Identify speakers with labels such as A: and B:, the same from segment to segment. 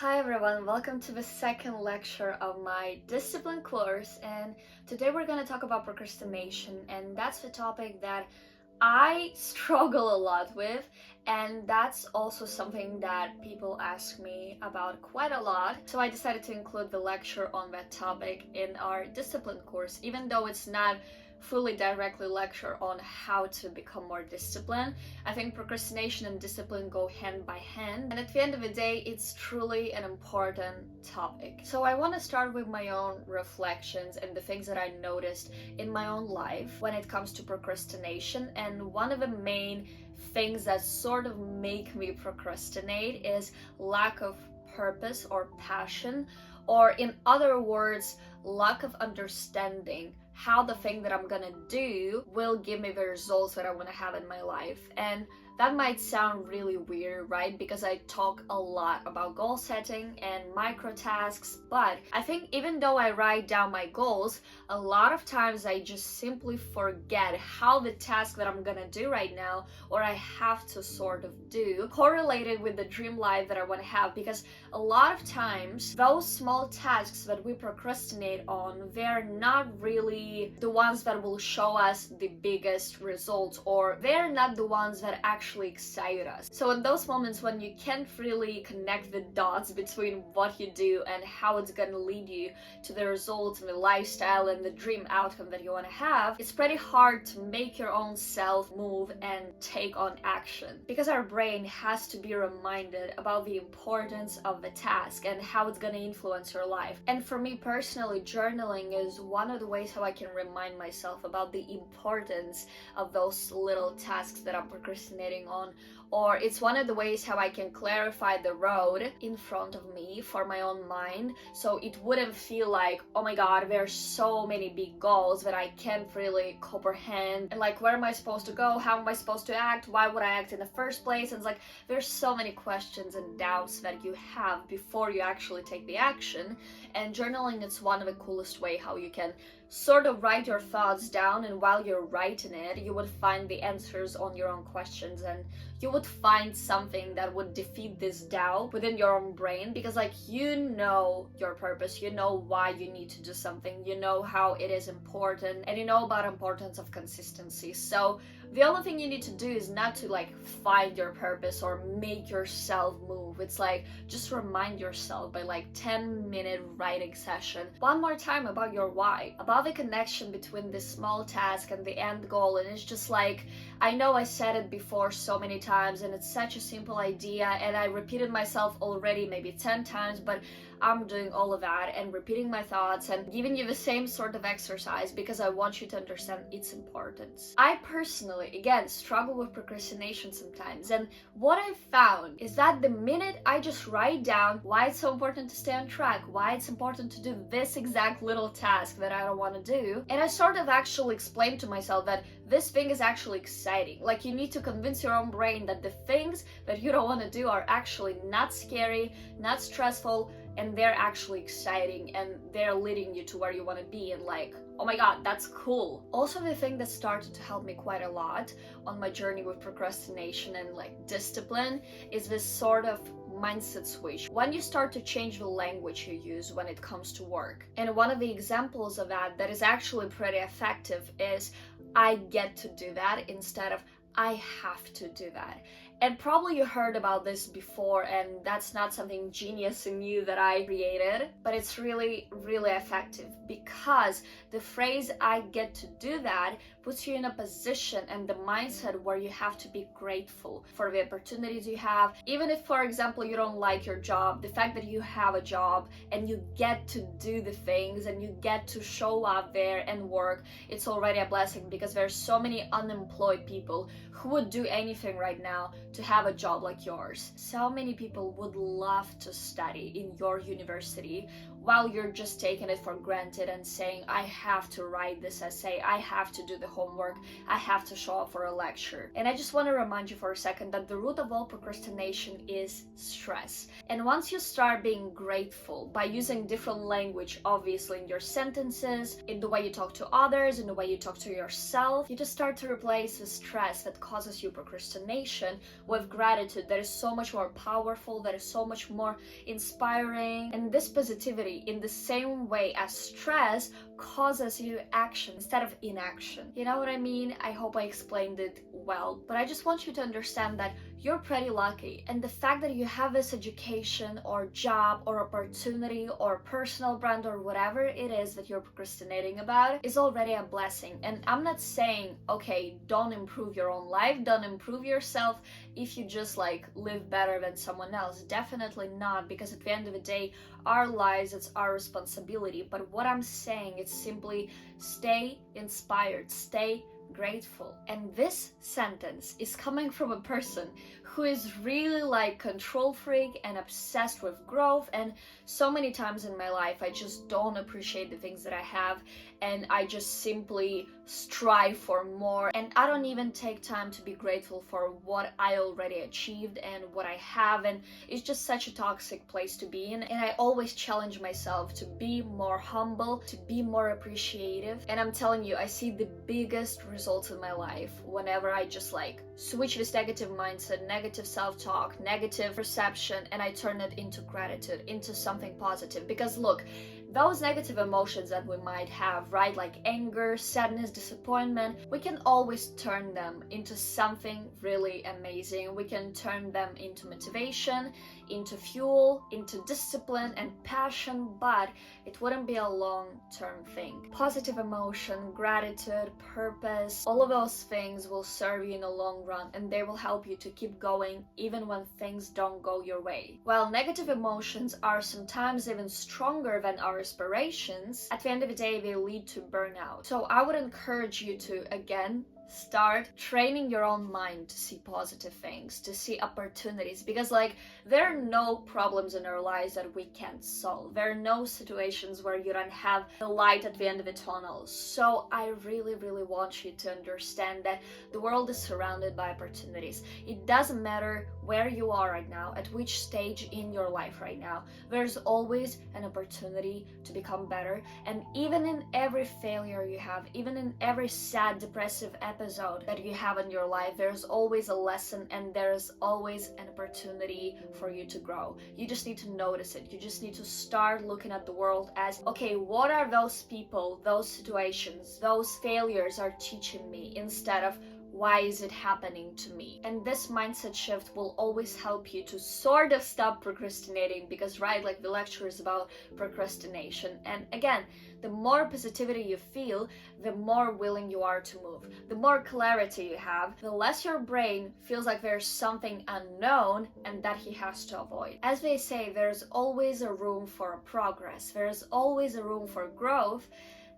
A: Hi everyone, welcome to the second lecture of my discipline course, and today we're going to talk about procrastination, and that's the topic that I struggle a lot with, and that's also something that people ask me about quite a lot. So I decided to include the lecture on that topic in our discipline course, even though it's not fully directly lecture on how to become more disciplined. I think procrastination and discipline go hand by hand, and at the end of the day it's truly an important topic. So I want to start with my own reflections and the things that I noticed in my own life when it comes to procrastination. And one of the main things that sort of make me procrastinate is lack of purpose or passion, or in other words, lack of understanding how the thing that I'm gonna do will give me the results that I want to have in my life. And that might sound really weird, right? Because I talk a lot about goal setting and micro tasks, but I think even though I write down my goals, a lot of times I just simply forget how the task that I'm gonna do right now, or I have to sort of do, correlated with the dream life that I want to have. Because a lot of times those small tasks that we procrastinate on, they're not really the ones that will show us the biggest results, or they're not the ones that actually excite us. So in those moments when you can't really connect the dots between what you do and how it's gonna lead you to the results and the lifestyle and the dream outcome that you want to have, it's pretty hard to make your own self move and take on action, because our brain has to be reminded about the importance of the task and how it's gonna influence your life. And for me personally, journaling is one of the ways how I can remind myself about the importance of those little tasks that I'm procrastinating on, or it's one of the ways how I can clarify the road in front of me for my own mind, so it wouldn't feel like, oh my god, there's so many big goals that I can't really comprehend, and like, where am I supposed to go, how am I supposed to act, why would I act in the first place? And it's like, there's so many questions and doubts that you have before you actually take the action. And journaling is one of the coolest way how you can sort of write your thoughts down, and while you're writing it, you would find the answers on your own questions, and you would find something that would defeat this doubt within your own brain, because like, you know your purpose, you know why you need to do something, you know how it is important, and you know about importance of consistency. So the only thing you need to do is not to like find your purpose or make yourself move. It's like, just remind yourself by like 10-minute writing session one more time about your why, about the connection between this small task and the end goal. And it's just like, I know I said it before so many times, and it's such a simple idea, and I repeated myself already maybe 10 times, but I'm doing all of that and repeating my thoughts and giving you the same sort of exercise because I want you to understand its importance. I personally, again, struggle with procrastination sometimes, and what I've found is that the minute I just write down why it's so important to stay on track, why it's important to do this exact little task that I don't want to do, and I sort of actually explain to myself that this thing is actually exciting. Like, you need to convince your own brain that the things that you don't want to do are actually not scary, not stressful, and they're actually exciting, and they're leading you to where you want to be, and like, oh my god, that's cool. Also, the thing that started to help me quite a lot on my journey with procrastination and like discipline is this sort of mindset switch. When you start to change the language you use when it comes to work. And one of the examples of that is actually pretty effective is, I get to do that instead of I have to do that. And probably you heard about this before, and that's not something genius and new that I created, but it's really, really effective, because the phrase I get to do that puts you in a position and the mindset where you have to be grateful for the opportunities you have. Even if, for example, you don't like your job, the fact that you have a job and you get to do the things and you get to show up there and work, it's already a blessing, because there's so many unemployed people who would do anything right now to have a job like yours. So many people would love to study in your university while you're just taking it for granted and saying, I have to write this essay, I have to do the homework, I have to show up for a lecture. And I just want to remind you for a second that the root of all procrastination is stress. And once you start being grateful by using different language, obviously in your sentences, in the way you talk to others, in the way you talk to yourself, you just start to replace the stress that causes you procrastination with gratitude that is so much more powerful, that is so much more inspiring. And this positivity, in the same way as stress, causes you action instead of inaction. You know what I mean? I hope I explained it well, but I just want you to understand that you're pretty lucky, and the fact that you have this education or job or opportunity or personal brand or whatever it is that you're procrastinating about is already a blessing. And I'm not saying, okay, don't improve your own life, don't improve yourself if you just like live better than someone else. Definitely not, because at the end of the day, our lives, it's our responsibility. But what I'm saying is simply stay inspired, stay grateful. And this sentence is coming from a person who is really like control freak and obsessed with growth, and so many times in my life I just don't appreciate the things that I have, and I just simply strive for more, and I don't even take time to be grateful for what I already achieved and what I have. And it's just such a toxic place to be in, and I always challenge myself to be more humble, to be more appreciative. And I'm telling you, I see the biggest results in my life whenever I just like switch this negative mindset, negative self-talk, negative perception, and I turn it into gratitude, into something positive. Because look, those negative emotions that we might have, right, like anger, sadness, disappointment, we can always turn them into something really amazing. We can turn them into motivation, into fuel, into discipline and passion, but it wouldn't be a long-term thing. Positive emotion, gratitude, purpose, all of those things will serve you in the long run, and they will help you to keep going even when things don't go your way. While negative emotions are sometimes even stronger than our aspirations, at the end of the day, they lead to burnout. So I would encourage you to, again, start training your own mind to see positive things, to see opportunities, because like there are no problems in our lives that we can't solve. There are no situations where you don't have the light at the end of the tunnel. So I really want you to understand that the world is surrounded by opportunities. It doesn't matter where you are right now, at which stage in your life right now, there's always an opportunity to become better. And even in every failure you have, even in every sad, depressive episode that you have in your life, there's always a lesson, and there's always an opportunity for you to grow. You just need to notice it. You just need to start looking at the world as, okay, what are those people, those situations, those failures are teaching me, instead of why is it happening to me? And this mindset shift will always help you to sort of stop procrastinating, because right, like the lecture is about procrastination. And again, the more positivity you feel, the more willing you are to move. The more clarity you have, the less your brain feels like there's something unknown and that he has to avoid. As they say, there's always a room for progress. There's always a room for growth.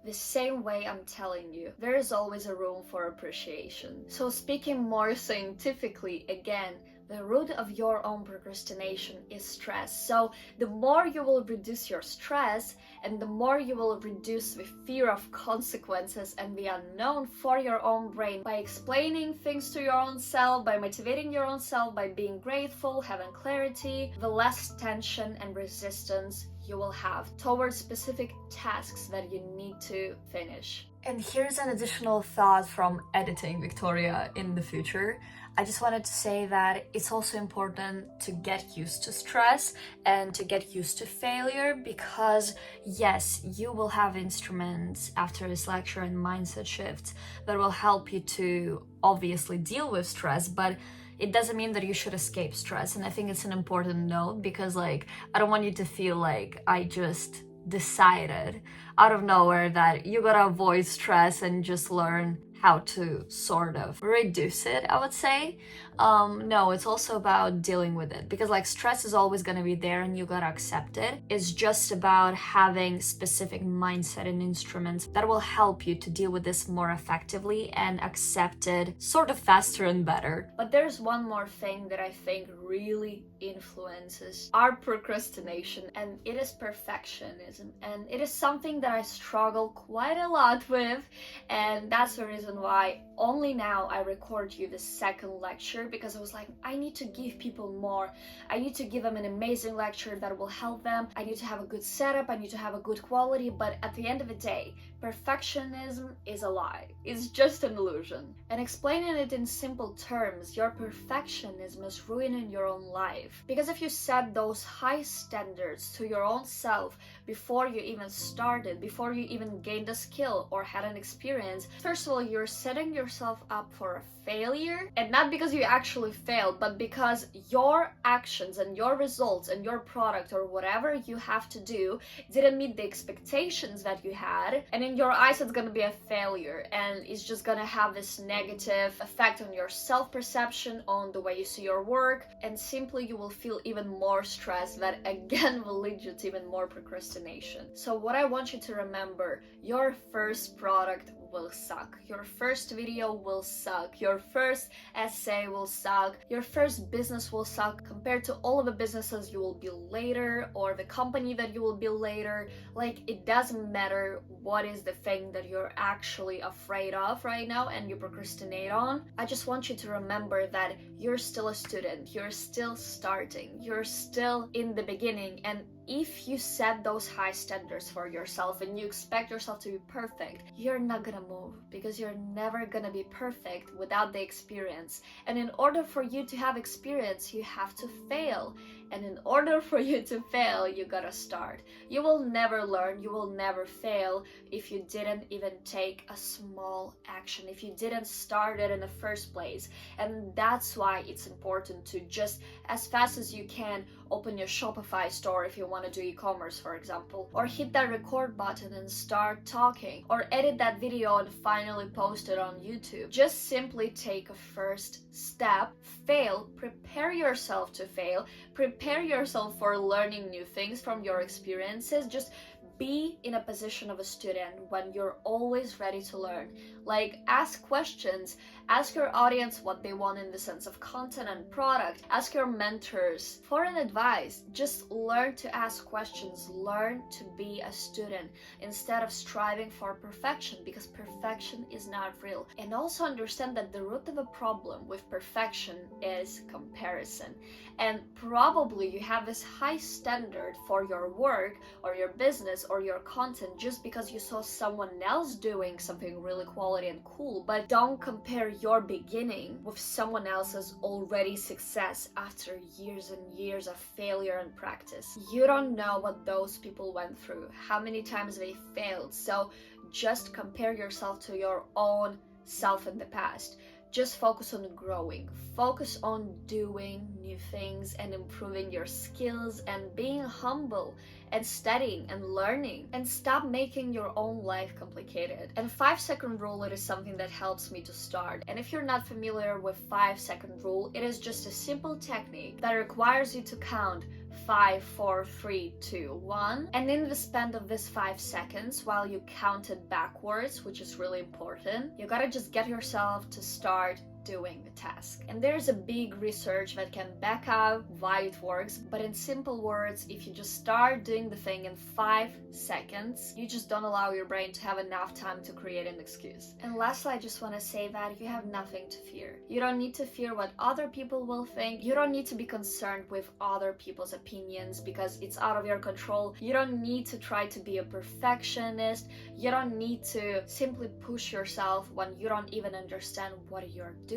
A: The same way I'm telling you, there is always a room for appreciation. So speaking more scientifically, again, the root of your own procrastination is stress. So the more you will reduce your stress, and the more you will reduce the fear of consequences and the unknown for your own brain, by explaining things to your own self, by motivating your own self, by being grateful, having clarity, the less tension and resistance you will have towards specific tasks that you need to finish. And here's an additional thought from editing Victoria in the future. I just wanted to say that it's also important to get used to stress and to get used to failure, because yes, you will have instruments after this lecture and mindset shifts that will help you to obviously deal with stress, but it doesn't mean that you should escape stress. And I think it's an important note, because like I don't want you to feel like I just decided out of nowhere that you gotta avoid stress and just learn how to sort of reduce it, I would say. No, it's also about dealing with it, because like stress is always going to be there and you gotta accept it. It's just about having specific mindset and instruments that will help you to deal with this more effectively and accept it sort of faster and better. But there's one more thing that I think really influences our procrastination, and it is perfectionism. And it is something that I struggle quite a lot with, and that's the reason why only now I record you the second lecture, lecture because I was like, I need to give people more. I need to give them an amazing lecture that will help them. I need to have a good setup. I need to have a good quality. But at the end of the day, perfectionism is a lie. It's just an illusion. And explaining it in simple terms, your perfectionism is ruining your own life. Because if you set those high standards to your own self before you even started, before you even gained a skill or had an experience, first of all, you're setting yourself up for a failure. And not because you actually failed, but because your actions and your results and your product or whatever you have to do didn't meet the expectations that you had. And in your eyes, it's gonna be a failure. And it's just gonna have this negative effect on your self-perception, on the way you see your work. And simply you will feel even more stressed that again will lead you to even more procrastination. So what I want you to remember, your first product will suck. Your first video will suck. Your first essay will suck. Your first business will suck compared to all of the businesses you will build later or the company that you will build later. Like, it doesn't matter what is the thing that you're actually afraid of right now and you procrastinate on. I just want you to remember that you're still a student. You're still starting. You're still in the beginning. And if you set those high standards for yourself and you expect yourself to be perfect, you're not gonna move because you're never gonna be perfect without the experience. And in order for you to have experience, you have to fail. And in order for you to fail, you gotta start. You will never learn, you will never fail if you didn't even take a small action, if you didn't start it in the first place. And that's why it's important to just, as fast as you can, open your Shopify store if you want to do e-commerce, for example, or hit that record button and start talking, or edit that video and finally post it on YouTube. Just simply take a first step, fail, prepare yourself to fail, prepare yourself for learning new things from your experiences. Just be in a position of a student when you're always ready to learn. Like, ask questions, ask your audience what they want in the sense of content and product, ask your mentors for an advice. Just learn to ask questions, learn to be a student instead of striving for perfection, because perfection is not real. And also understand that the root of a problem with perfection is comparison. And probably you have this high standard for your work or your business or your content just because you saw someone else doing something really quality and cool. But don't compare your beginning with someone else's already success after years and years of failure and practice. You don't know what those people went through, how many times they failed. So just compare yourself to your own self in the past. Just focus on growing, focus on doing new things and improving your skills and being humble and studying and learning, and stop making your own life complicated. And 5-second rule, it is something that helps me to start. And if you're not familiar with 5-second rule, it is just a simple technique that requires you to count 5, 4, 3, 2, 1. And in the span of this 5 seconds, while you count it backwards, which is really important, you gotta just get yourself to start doing the task. And there's a big research that can back up why it works, but in simple words, if you just start doing the thing in 5 seconds, you just don't allow your brain to have enough time to create an excuse. And lastly, I just want to say that you have nothing to fear. You don't need to fear what other people will think. You don't need to be concerned with other people's opinions because it's out of your control. You don't need to try to be a perfectionist. You don't need to simply push yourself when you don't even understand what you're doing.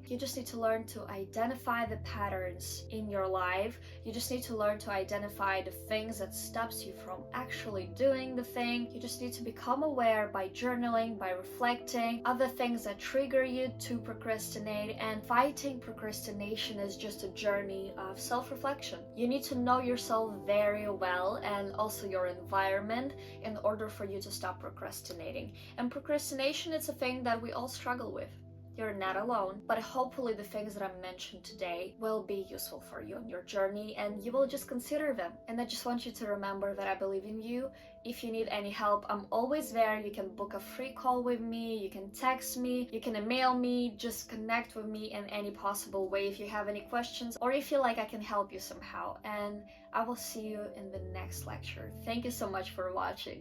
A: You just need to learn to identify the patterns in your life. You just need to learn to identify the things that stops you from actually doing the thing. You just need to become aware by journaling, by reflecting, of the things that trigger you to procrastinate. And fighting procrastination is just a journey of self-reflection. You need to know yourself very well and also your environment in order for you to stop procrastinating. And procrastination is a thing that we all struggle with. You're not alone, but hopefully the things that I mentioned today will be useful for you on your journey and you will just consider them. And I just want you to remember that I believe in you. If you need any help, I'm always there. You can book a free call with me, you can text me, you can email me, just connect with me in any possible way if you have any questions or if you feel like I can help you somehow. And I will see you in the next lecture. Thank you so much for watching.